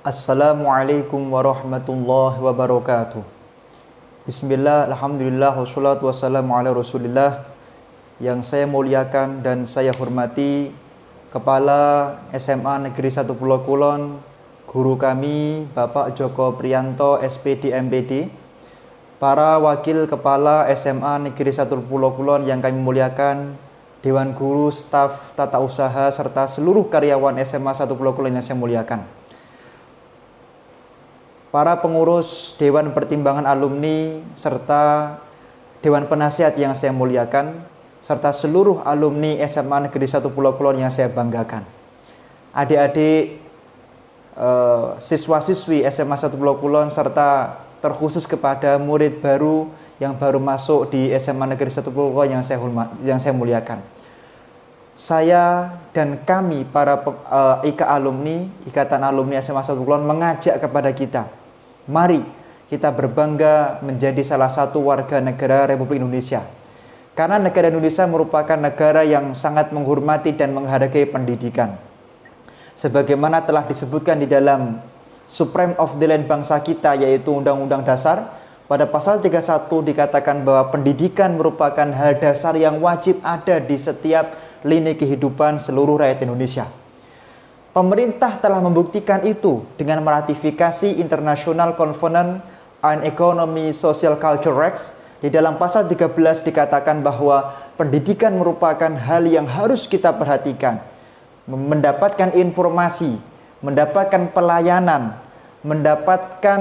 Assalamualaikum warahmatullahi wabarakatuh. Bismillah, alhamdulillah, wassalatu wassalamu ala rasulillah. Yang saya muliakan dan saya hormati Kepala SMA Negeri 1 Pulau Kulon, guru kami Bapak Joko Priyanto SPD MPD, para wakil Kepala SMA Negeri 1 Pulau Kulon yang kami muliakan, Dewan Guru, staf tata usaha, serta seluruh karyawan SMA 1 Pulau Kulon yang saya muliakan. Para pengurus Dewan Pertimbangan Alumni serta Dewan Penasihat yang saya muliakan, serta seluruh alumni SMA Negeri 1 Pulau Kulon yang saya banggakan. Adik-adik, siswa-siswi SMA 1 Pulau Kulon, serta terkhusus kepada murid baru yang baru masuk di SMA Negeri 1 Pulau Kulon yang saya muliakan. Saya dan kami para Ikatan Alumni SMA 1 Pulau Kulon mengajak kepada kita, mari kita berbangga menjadi salah satu warga negara Republik Indonesia. Karena negara Indonesia merupakan negara yang sangat menghormati dan menghargai pendidikan. Sebagaimana telah disebutkan di dalam Supreme of the Land bangsa kita, yaitu Undang-Undang Dasar, pada pasal 31 dikatakan bahwa pendidikan merupakan hal dasar yang wajib ada di setiap lini kehidupan seluruh rakyat Indonesia. Pemerintah telah membuktikan itu dengan meratifikasi International Covenant on Economy, Social, Culture Rights. Di dalam pasal 13 dikatakan bahwa pendidikan merupakan hal yang harus kita perhatikan. Mendapatkan informasi, mendapatkan pelayanan, mendapatkan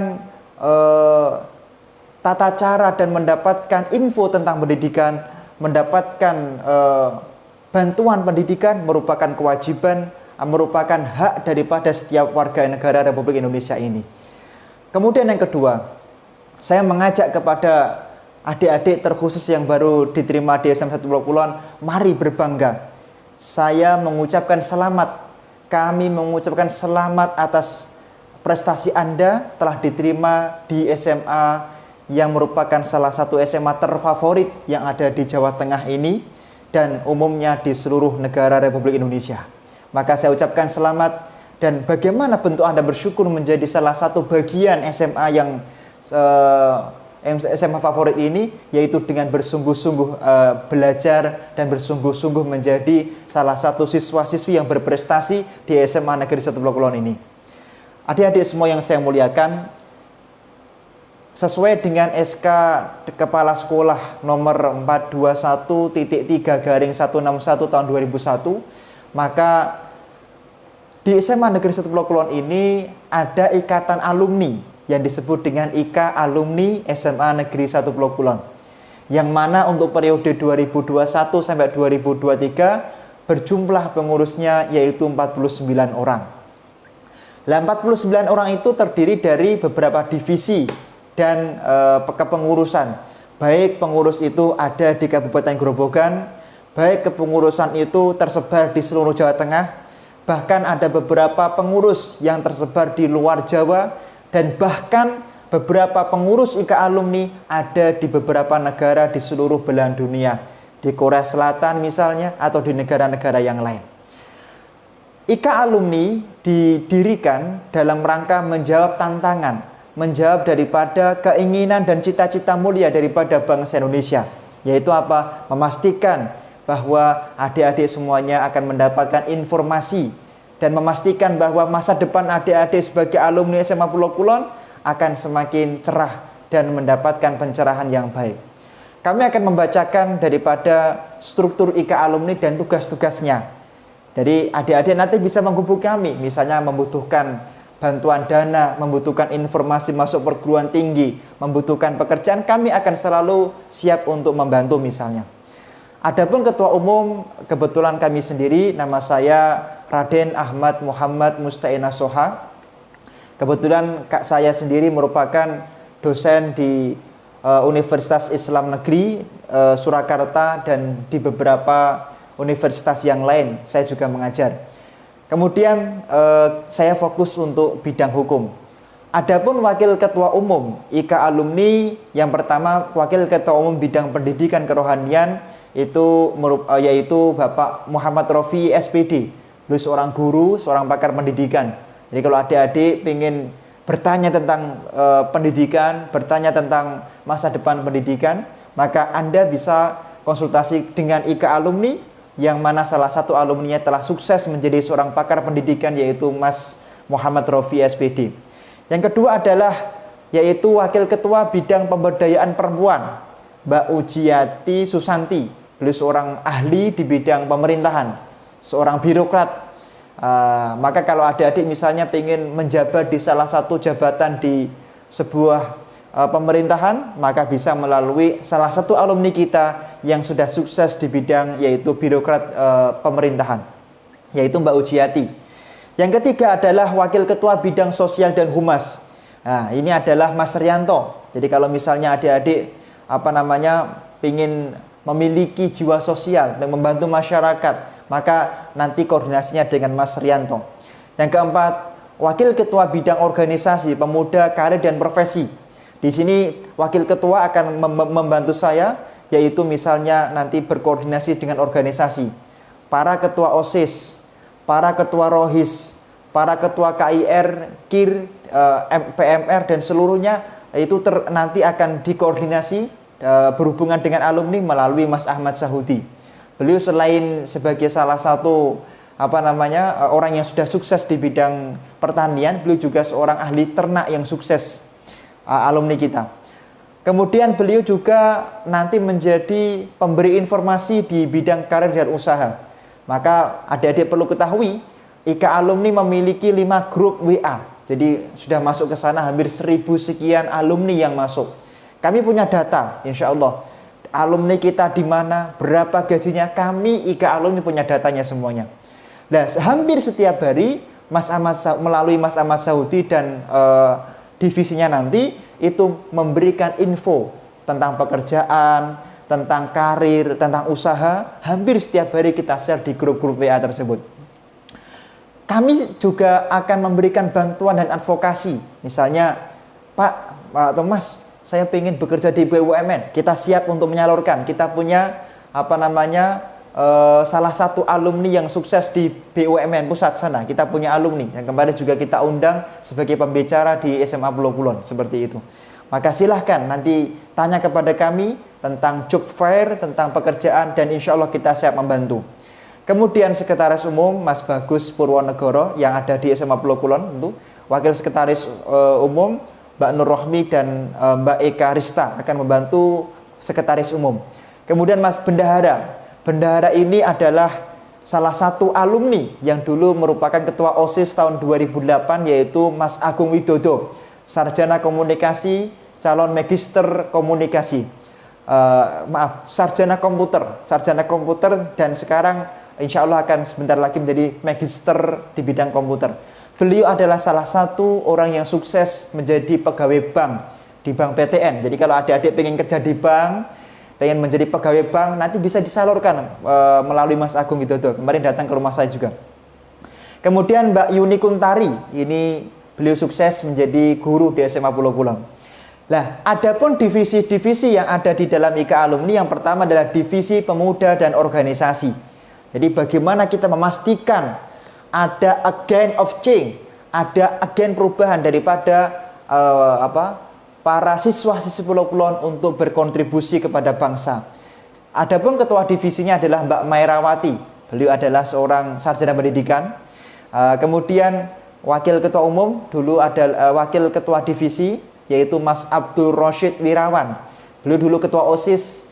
tata cara dan mendapatkan info tentang pendidikan, mendapatkan bantuan pendidikan merupakan kewajiban, merupakan hak daripada setiap warga negara Republik Indonesia ini. Kemudian yang kedua, saya mengajak kepada adik-adik terkhusus yang baru diterima di SMA 1 Pulau Kulon, mari berbangga. Saya mengucapkan selamat, kami mengucapkan selamat atas prestasi Anda telah diterima di SMA yang merupakan salah satu SMA terfavorit yang ada di Jawa Tengah ini dan umumnya di seluruh negara Republik Indonesia. Maka saya ucapkan selamat, dan bagaimana bentuk Anda bersyukur menjadi salah satu bagian SMA yang SMA favorit ini, yaitu dengan bersungguh-sungguh belajar dan bersungguh-sungguh menjadi salah satu siswa-siswi yang berprestasi di SMA Negeri 1 Pulau Kulon ini. Adik-adik semua yang saya muliakan, sesuai dengan SK Kepala Sekolah nomor 421.3/161 tahun 2001, maka di SMA Negeri 1 Pulau Kulon ini ada ikatan alumni yang disebut dengan IKA Alumni SMA Negeri 1 Pulau Kulon, yang mana untuk periode 2021 sampai 2023 berjumlah pengurusnya yaitu 49 orang. 49 orang itu terdiri dari beberapa divisi dan kepengurusan. Baik pengurus itu ada di Kabupaten Grobogan, baik kepengurusan itu tersebar di seluruh Jawa Tengah, bahkan ada beberapa pengurus yang tersebar di luar Jawa, dan bahkan beberapa pengurus IKA Alumni ada di beberapa negara di seluruh belahan dunia, di Korea Selatan misalnya, atau di negara-negara yang lain. IKA Alumni didirikan dalam rangka menjawab tantangan, menjawab daripada keinginan dan cita-cita mulia daripada bangsa Indonesia, yaitu apa? Memastikan bahwa adik-adik semuanya akan mendapatkan informasi dan memastikan bahwa masa depan adik-adik sebagai alumni SMA Pulau Kulon akan semakin cerah dan mendapatkan pencerahan yang baik. Kami akan membacakan daripada struktur IKA Alumni dan tugas-tugasnya. Jadi adik-adik nanti bisa menghubungi kami, misalnya membutuhkan bantuan dana, membutuhkan informasi masuk perguruan tinggi, membutuhkan pekerjaan, kami akan selalu siap untuk membantu misalnya. Adapun ketua umum, kebetulan kami sendiri, nama saya Raden Ahmad Muhammad Musta'ina Soha. Kebetulan saya sendiri merupakan dosen di Universitas Islam Negeri Surakarta dan di beberapa universitas yang lain saya juga mengajar. Kemudian saya fokus untuk bidang hukum. Adapun wakil ketua umum IKA Alumni, yang pertama wakil ketua umum bidang pendidikan kerohanian yaitu Bapak Muhammad Rofi SPD. Beliau seorang guru, seorang pakar pendidikan. Jadi kalau adik-adik ingin bertanya tentang pendidikan, bertanya tentang masa depan pendidikan, maka Anda bisa konsultasi dengan IKA Alumni, yang mana salah satu alumninya telah sukses menjadi seorang pakar pendidikan, yaitu Mas Muhammad Rofi SPD. Yang kedua adalah yaitu Wakil Ketua Bidang Pemberdayaan Perempuan, Mbak Ujiati Susanti. Beliau seorang ahli di bidang pemerintahan, seorang birokrat. Maka kalau adik-adik misalnya ingin menjabat di salah satu jabatan di sebuah pemerintahan, maka bisa melalui salah satu alumni kita yang sudah sukses di bidang yaitu birokrat pemerintahan, yaitu Mbak Ujiati. Yang ketiga adalah Wakil Ketua Bidang Sosial dan Humas. Nah, ini adalah Mas Rianto. Jadi kalau misalnya adik-adik ingin memiliki jiwa sosial dan membantu masyarakat, maka nanti koordinasinya dengan Mas Rianto. Yang keempat, Wakil Ketua Bidang Organisasi Pemuda, Karir dan Profesi. Di sini Wakil Ketua akan membantu saya, yaitu misalnya nanti berkoordinasi dengan organisasi, para ketua OSIS, para ketua ROHIS, para ketua KIR, KIR, PMR dan seluruhnya itu nanti akan dikoordinasi berhubungan dengan alumni melalui Mas Ahmad Sahudi. Beliau selain sebagai salah satu orang yang sudah sukses di bidang pertanian, beliau juga seorang ahli ternak yang sukses, alumni kita. Kemudian beliau juga nanti menjadi pemberi informasi di bidang karir dan usaha. Maka adik-adik perlu ketahui, IKA Alumni memiliki 5 grup WA. Jadi sudah masuk ke sana hampir 1000 sekian alumni yang masuk. Kami punya data, insya Allah. Alumni kita di mana, berapa gajinya, kami IKA Alumni punya datanya semuanya. Nah, hampir setiap hari melalui Mas Ahmad Sahudi dan divisinya nanti itu memberikan info tentang pekerjaan, tentang karir, tentang usaha. Hampir setiap hari kita share di grup-grup WA tersebut. Kami juga akan memberikan bantuan dan advokasi. Misalnya, Pak Thomas, saya ingin bekerja di BUMN. Kita siap untuk menyalurkan. Kita punya salah satu alumni yang sukses di BUMN pusat sana. Kita punya alumni yang kemarin juga kita undang sebagai pembicara di SMA Pulau Kulon, seperti itu. Maka silahkan nanti tanya kepada kami tentang job fair, tentang pekerjaan, dan insya Allah kita siap membantu. Kemudian Sekretaris Umum Mas Bagus Purwonegoro yang ada di SMA Pulau Kulon, tentu Wakil Sekretaris Umum Mbak Nur Rohmi dan Mbak Eka Rista akan membantu Sekretaris Umum. Kemudian Mas Bendahara. Bendahara ini adalah salah satu alumni yang dulu merupakan Ketua OSIS tahun 2008, yaitu Mas Agung Widodo, Sarjana Komunikasi, calon Magister Komunikasi. Sarjana komputer dan sekarang insya Allah akan sebentar lagi menjadi Magister di bidang komputer. Beliau adalah salah satu orang yang sukses menjadi pegawai bank di Bank PTN. Jadi kalau adik-adik pengen kerja di bank, pengen menjadi pegawai bank, nanti bisa disalurkan melalui Mas Agung Widodo. Kemarin datang ke rumah saya juga. Kemudian Mbak Yuni Kuntari, ini beliau sukses menjadi guru di SMA Pulau Kulon. Nah, adapun divisi-divisi yang ada di dalam IKA Alumni, yang pertama adalah divisi pemuda dan organisasi. Jadi bagaimana kita memastikan ada agent of change, ada agen perubahan daripada para siswa-siswi Pulau Kulon untuk berkontribusi kepada bangsa. Adapun ketua divisinya adalah Mbak Mairawati. Beliau adalah seorang sarjana pendidikan. Kemudian wakil ketua umum dulu ada wakil ketua divisi yaitu Mas Abdul Roshid Wirawan. Beliau dulu ketua OSIS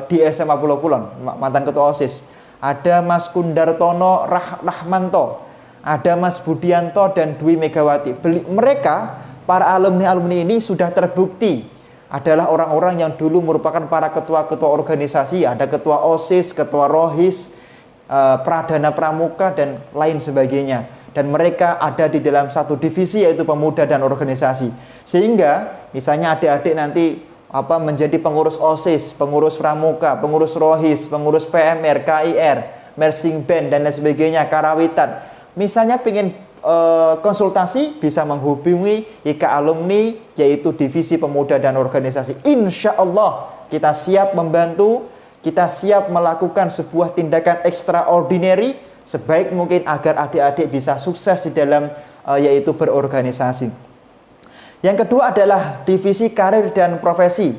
di SMA Pulau Kulon, mantan ketua OSIS. Ada Mas Kundartono Rahmanto, ada Mas Budianto dan Dwi Megawati. Mereka para alumni-alumni ini sudah terbukti adalah orang-orang yang dulu merupakan para ketua-ketua organisasi, ada ketua OSIS, ketua ROHIS, Pradana Pramuka dan lain sebagainya. Dan mereka ada di dalam satu divisi yaitu pemuda dan organisasi. Sehingga misalnya adik-adik nanti menjadi pengurus OSIS, pengurus Pramuka, pengurus ROHIS, pengurus PMR, KIR, Mersing Band dan lain sebagainya, Karawitan. Misalnya pengen konsultasi, bisa menghubungi IKA Alumni yaitu divisi pemuda dan organisasi. Insya Allah kita siap membantu, kita siap melakukan sebuah tindakan extraordinary sebaik mungkin agar adik-adik bisa sukses di dalam yaitu berorganisasi. Yang kedua adalah divisi karir dan profesi.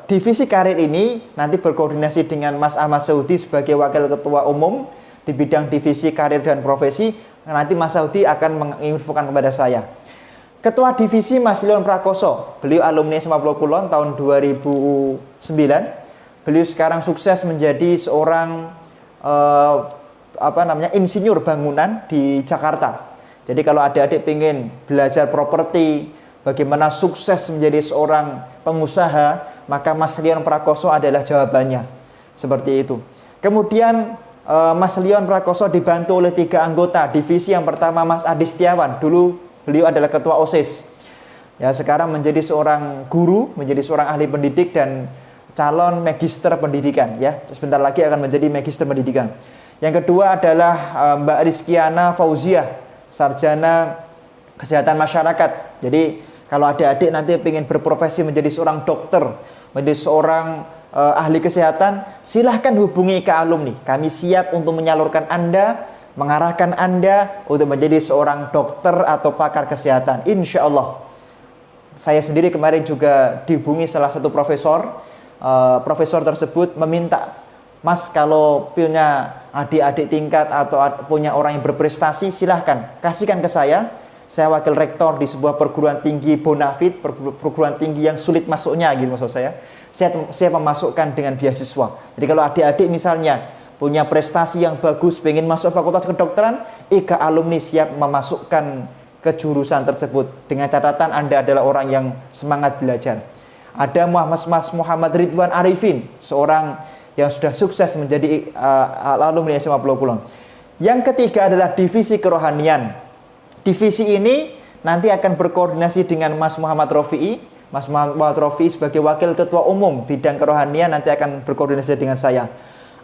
Divisi karir ini nanti berkoordinasi dengan Mas Ahmad Saudi sebagai Wakil Ketua Umum di bidang divisi karir dan profesi. Nanti Mas Saudi akan menginfokan kepada saya. Ketua divisi Mas Leon Prakoso, beliau alumni SMA Pulau Kulon tahun 2009. Beliau sekarang sukses menjadi seorang insinyur bangunan di Jakarta. Jadi kalau adik-adik pengen belajar properti, bagaimana sukses menjadi seorang pengusaha, maka Mas Leon Prakoso adalah jawabannya. Seperti itu. Kemudian Mas Leon Prakoso dibantu oleh 3 anggota. Divisi yang pertama Mas Adi Setiawan, dulu beliau adalah ketua OSIS. Ya, sekarang menjadi seorang guru, menjadi seorang ahli pendidik dan calon magister pendidikan. Ya, sebentar lagi akan menjadi magister pendidikan. Yang kedua adalah Mbak Rizkiana Fauziah, sarjana kesehatan masyarakat. Jadi kalau adik-adik nanti ingin berprofesi menjadi seorang dokter, menjadi seorang ahli kesehatan, silahkan hubungi ke alumni. Kami siap untuk menyalurkan Anda, mengarahkan Anda untuk menjadi seorang dokter atau pakar kesehatan. Insya Allah. Saya sendiri kemarin juga dihubungi salah satu profesor. Profesor tersebut meminta, Mas, kalau punya adik-adik tingkat atau punya orang yang berprestasi, silahkan kasihkan ke saya. Saya wakil rektor di sebuah perguruan tinggi bonafit, perguruan tinggi yang sulit masuknya, gitu maksud saya. Saya memasukkan dengan beasiswa. Jadi kalau adik-adik misalnya punya prestasi yang bagus, pengen masuk fakultas kedokteran, IKA alumni siap memasukkan ke jurusan tersebut. Dengan catatan Anda adalah orang yang semangat belajar. Ada Mas Muhammad Ridwan Arifin, seorang yang sudah sukses menjadi alumni SMA Pulau Kulon. Yang ketiga adalah divisi kerohanian. Divisi ini nanti akan berkoordinasi dengan Mas Muhammad Rofi'i. Mas Muhammad Rofi'i sebagai Wakil Ketua Umum bidang kerohanian nanti akan berkoordinasi dengan saya.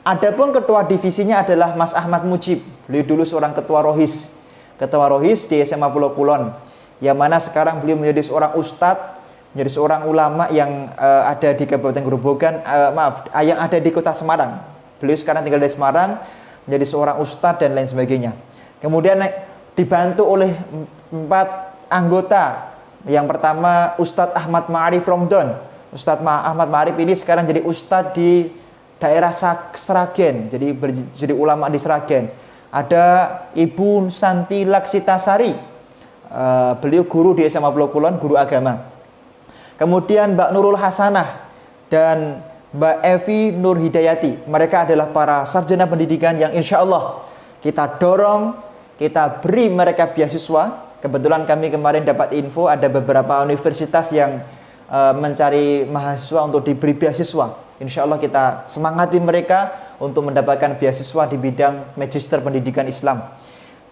Adapun ketua divisinya adalah Mas Ahmad Mujib. Beliau dulu seorang ketua rohis di SMA Pulau Kulon, yang mana sekarang beliau menjadi seorang ustadz, menjadi seorang ulama yang ada di Kabupaten Grobogan, yang ada di Kota Semarang. Beliau sekarang tinggal di Semarang, menjadi seorang ustadz dan lain sebagainya. Kemudian dibantu oleh 4 anggota. Yang pertama Ustadz Ahmad Ma'arif Romdon. Ustadz Ahmad Ma'arif ini sekarang jadi ustadz di daerah Sragen, jadi ulama di Sragen. Ada Ibu Santi Laksitasari, beliau guru di SMA Pulau Kulon, guru agama. Kemudian Mbak Nurul Hasanah dan Mbak Evi Nur Hidayati. Mereka adalah para sarjana pendidikan yang insya Allah kita dorong, kita beri mereka beasiswa. Kebetulan kami kemarin dapat info ada beberapa universitas yang mencari mahasiswa untuk diberi beasiswa. Insya Allah kita semangati mereka untuk mendapatkan beasiswa di bidang magister pendidikan Islam.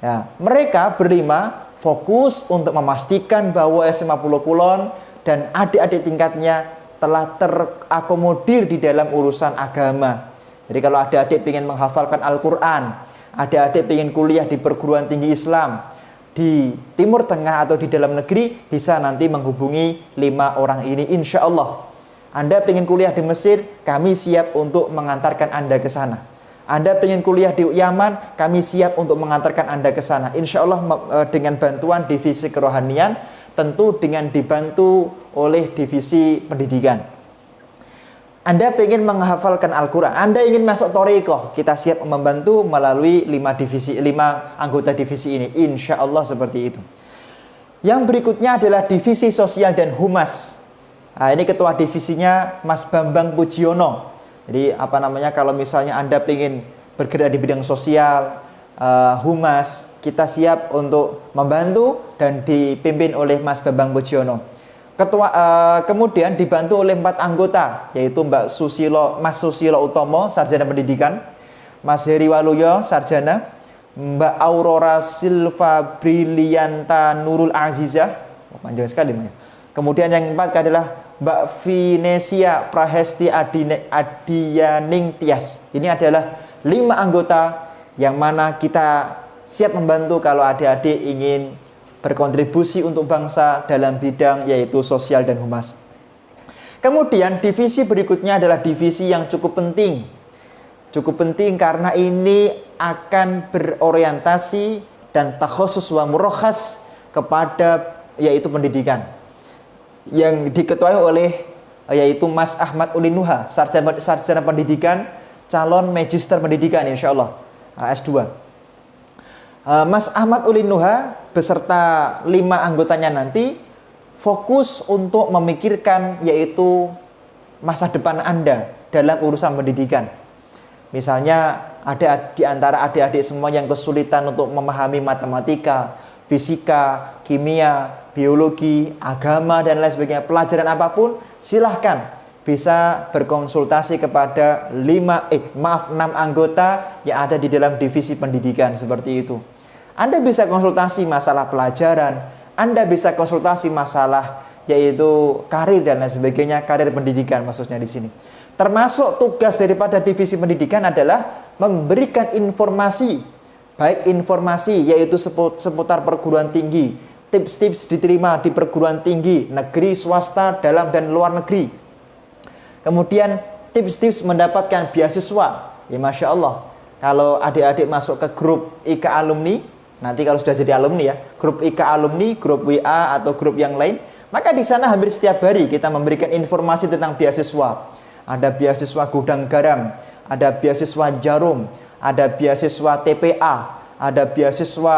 Ya, mereka berlima fokus untuk memastikan bahwa SMA Pulau Kulon dan adik-adik tingkatnya telah terakomodir di dalam urusan agama. Jadi kalau adik-adik ingin menghafalkan Al-Quran, adik-adik ingin kuliah di perguruan tinggi Islam di Timur Tengah atau di dalam negeri, bisa nanti menghubungi 5 orang ini insya Allah. Anda ingin kuliah di Mesir, kami siap untuk mengantarkan Anda ke sana. Anda ingin kuliah di Yaman, kami siap untuk mengantarkan Anda ke sana. Insya Allah dengan bantuan divisi kerohanian, tentu dengan dibantu oleh divisi pendidikan. Anda ingin menghafalkan Al-Quran, Anda ingin masuk Thariqah, kita siap membantu melalui 5 anggota divisi ini. Insya Allah seperti itu. Yang berikutnya adalah divisi sosial dan humas. Nah, ini ketua divisinya Mas Bambang Pujiono. Jadi kalau misalnya Anda ingin bergerak di bidang sosial, humas, kita siap untuk membantu dan dipimpin oleh Mas Bambang Pujiono. Kemudian dibantu oleh 4 anggota, yaitu Mas Susilo Utomo, sarjana pendidikan, Mas Heri Waluyo, sarjana, Mbak Aurora Silva Brilianta Nurul Azizah, panjang sekali namanya. Kemudian yang 4 adalah Mbak Vinesia Prahesti Adianing Tias. Ini adalah 5 anggota yang mana kita siap membantu kalau adik-adik ingin berkontribusi untuk bangsa dalam bidang yaitu sosial dan humas. Kemudian divisi berikutnya adalah divisi yang cukup penting Cukup penting karena ini akan berorientasi dan takhusus wa murakhas kepada yaitu pendidikan yang diketuai oleh yaitu Mas Ahmad Ulinuha, sarjana pendidikan, calon magister pendidikan insyaallah S2. Mas Ahmad Ulinuha beserta 5 anggotanya nanti fokus untuk memikirkan yaitu masa depan Anda dalam urusan pendidikan. Misalnya ada di antara adik-adik semua yang kesulitan untuk memahami matematika, fisika, kimia, biologi, agama dan lain sebagainya, pelajaran apapun, silahkan bisa berkonsultasi kepada 6 anggota yang ada di dalam divisi pendidikan seperti itu. Anda bisa konsultasi masalah pelajaran, Anda bisa konsultasi masalah yaitu karir dan lain sebagainya, karir pendidikan maksudnya di sini. Termasuk tugas daripada divisi pendidikan adalah memberikan informasi, baik informasi yaitu seputar perguruan tinggi, tips-tips diterima di perguruan tinggi, negeri, swasta, dalam dan luar negeri. Kemudian tips-tips mendapatkan beasiswa. Ya Masya Allah, kalau adik-adik masuk ke grup IKA alumni, nanti kalau sudah jadi alumni ya, grup IKA alumni, grup WA atau grup yang lain, maka di sana hampir setiap hari kita memberikan informasi tentang beasiswa. Ada beasiswa gudang garam, ada beasiswa jarum, ada beasiswa TPA, ada beasiswa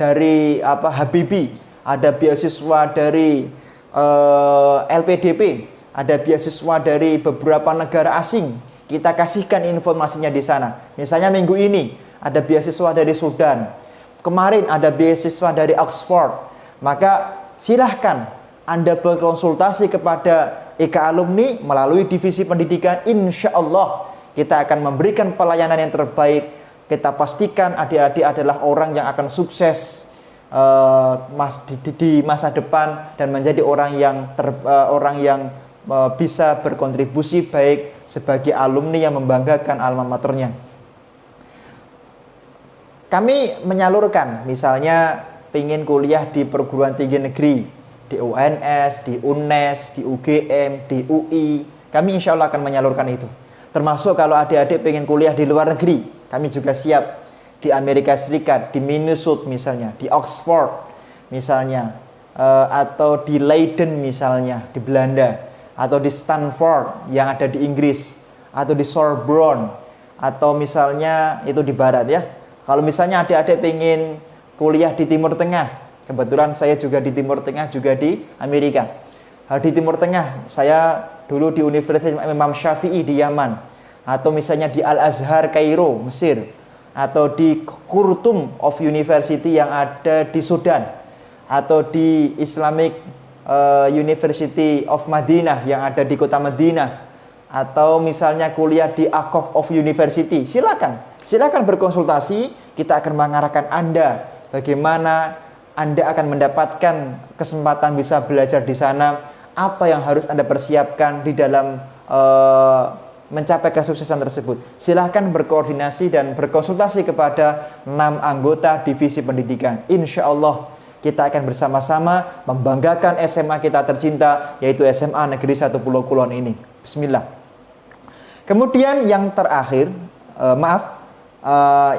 dari Habibie, ada beasiswa dari LPDP, ada beasiswa dari beberapa negara asing. Kita kasihkan informasinya di sana. Misalnya minggu ini ada beasiswa dari Sudan, kemarin ada beasiswa dari Oxford. Maka silahkan Anda berkonsultasi kepada IKA alumni melalui divisi pendidikan. Insya Allah kita akan memberikan pelayanan yang terbaik. Kita pastikan adik-adik adalah orang yang akan sukses di masa depan dan menjadi orang yang bisa berkontribusi baik sebagai alumni yang membanggakan alma maternya. Kami menyalurkan misalnya ingin kuliah di perguruan tinggi negeri, di UNS, di UNES, di UGM, di UI, kami insya Allah akan menyalurkan itu. Termasuk kalau adik-adik pengen kuliah di luar negeri, kami juga siap. Di Amerika Serikat, di Minnesota misalnya, di Oxford misalnya, atau di Leiden misalnya, di Belanda, atau di Stanford yang ada di Inggris, atau di Sorbonne, atau misalnya itu di Barat ya. Kalau misalnya adik-adik pengen kuliah di Timur Tengah, kebetulan saya juga di Timur Tengah, juga di Amerika. Di Timur Tengah, saya dulu di Universitas Imam Syafi'i di Yaman, atau misalnya di Al-Azhar Kairo, Mesir, atau di Khartoum of University yang ada di Sudan, atau di Islamic University of Madinah yang ada di kota Madinah, atau misalnya kuliah di Aqaf of University. Silakan berkonsultasi. Kita akan mengarahkan Anda bagaimana Anda akan mendapatkan kesempatan bisa belajar di sana, apa yang harus Anda persiapkan di dalam mencapai kesuksesan tersebut. Silahkan berkoordinasi dan berkonsultasi kepada 6 anggota divisi pendidikan. Insya Allah kita akan bersama-sama membanggakan SMA kita tercinta, yaitu SMA Negeri 1 Pulau Kulon ini. Bismillah. Kemudian yang terakhir,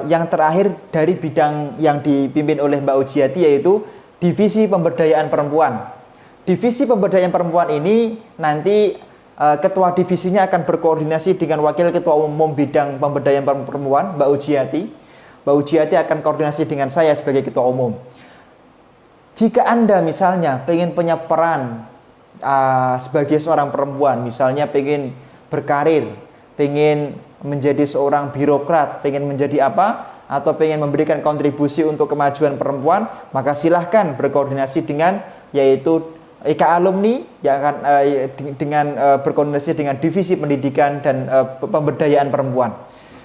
yang terakhir dari bidang yang dipimpin oleh Mbak Ujiati, yaitu divisi pemberdayaan perempuan. Divisi pemberdayaan perempuan ini nanti ketua divisinya akan berkoordinasi dengan wakil ketua umum bidang pemberdayaan perempuan, Mbak Ujiati. Mbak Ujiati akan koordinasi dengan saya sebagai ketua umum. Jika Anda misalnya pengen punya peran sebagai seorang perempuan, misalnya pengen berkarir, pengen menjadi seorang birokrat, pengen menjadi apa, atau pengen memberikan kontribusi untuk kemajuan perempuan, maka silahkan berkoordinasi dengan yaitu IKA alumni yang akan dengan berkoordinasi dengan divisi pendidikan dan pemberdayaan perempuan.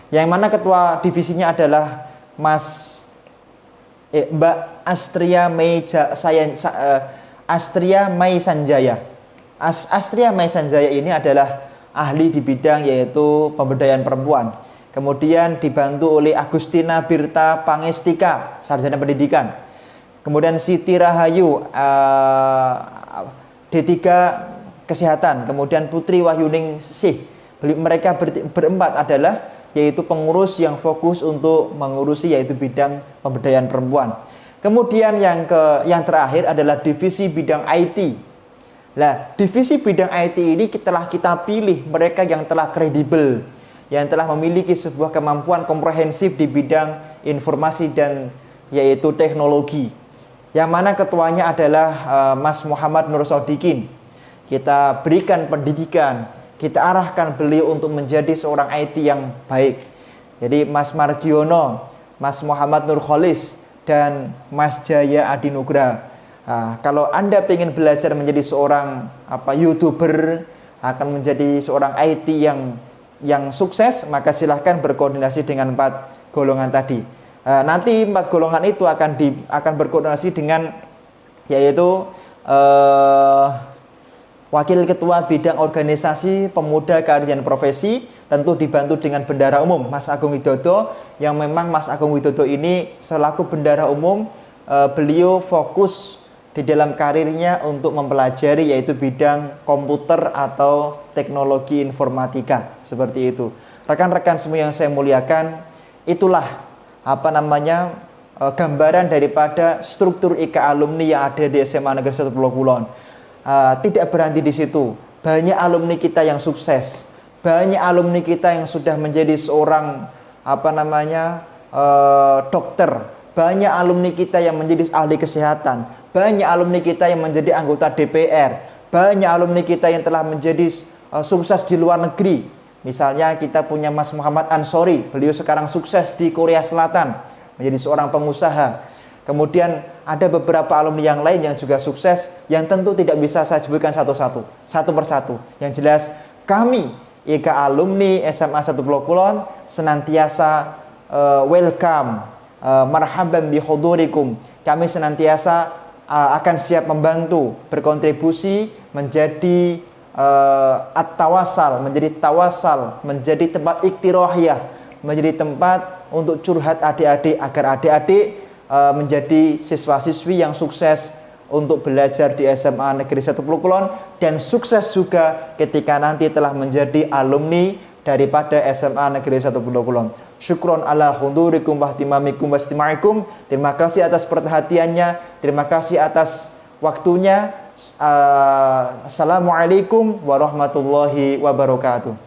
Yang mana ketua divisinya adalah Mbak Astria Mai Sanjaya. Astria Mai Sanjaya ini adalah ahli di bidang yaitu pemberdayaan perempuan. Kemudian dibantu oleh Agustina Birta Pangestika, sarjana pendidikan. Kemudian Siti Rahayu D3 Kesehatan. Kemudian Putri Wahyuning Sih. Mereka berempat adalah yaitu pengurus yang fokus untuk mengurusi yaitu bidang pemberdayaan perempuan. Kemudian yang terakhir adalah divisi bidang IT. Nah, divisi bidang IT ini telah kita pilih mereka yang telah kredibel, yang telah memiliki sebuah kemampuan komprehensif di bidang informasi dan yaitu teknologi. Yang mana ketuanya adalah Mas Muhammad Nur Sodikin. Kita berikan pendidikan, kita arahkan beliau untuk menjadi seorang IT yang baik. Jadi Mas Margiono, Mas Muhammad Nur Kholis, dan Mas Jaya Adinugra. Kalau Anda ingin belajar menjadi seorang YouTuber, akan menjadi seorang IT yang sukses, maka silahkan berkoordinasi dengan 4 golongan tadi. Nanti 4 golongan itu akan berkoordinasi dengan yaitu Wakil Ketua Bidang Organisasi Pemuda Keahlian Profesi, tentu dibantu dengan Bendara Umum Mas Agung Widodo, yang memang Mas Agung Widodo ini selaku Bendara Umum, beliau fokus di dalam karirnya untuk mempelajari yaitu bidang komputer atau teknologi informatika, seperti itu. Rekan-rekan semua yang saya muliakan, itulah gambaran daripada struktur IK alumni yang ada di SMA Negeri 1 Pulau Kulon. Tidak berhenti di situ. Banyak alumni kita yang sukses, banyak alumni kita yang sudah menjadi seorang dokter, banyak alumni kita yang menjadi ahli kesehatan, banyak alumni kita yang menjadi anggota DPR, banyak alumni kita yang telah menjadi sukses di luar negeri. Misalnya kita punya Mas Muhammad Ansori, beliau sekarang sukses di Korea Selatan, menjadi seorang pengusaha. Kemudian ada beberapa alumni yang lain yang juga sukses, yang tentu tidak bisa saya sebutkan satu persatu. Yang jelas kami IK alumni SMA 1 Pulau Kulon senantiasa welcome, marhaban bihudurikum. Kami senantiasa akan siap membantu, berkontribusi menjadi at-tawasal, menjadi tawasal, menjadi tempat iktirohiyah, menjadi tempat untuk curhat adik-adik agar adik-adik menjadi siswa-siswi yang sukses untuk belajar di SMA Negeri 1 Pulau Kulon, dan sukses juga ketika nanti telah menjadi alumni daripada SMA Negeri 1 Pulau Kulon. Syukron ala hudurikum wa ihtimamikum wa istimaikum. Terima kasih atas perhatiannya, terima kasih atas waktunya. Assalamualaikum warahmatullahi wabarakatuh.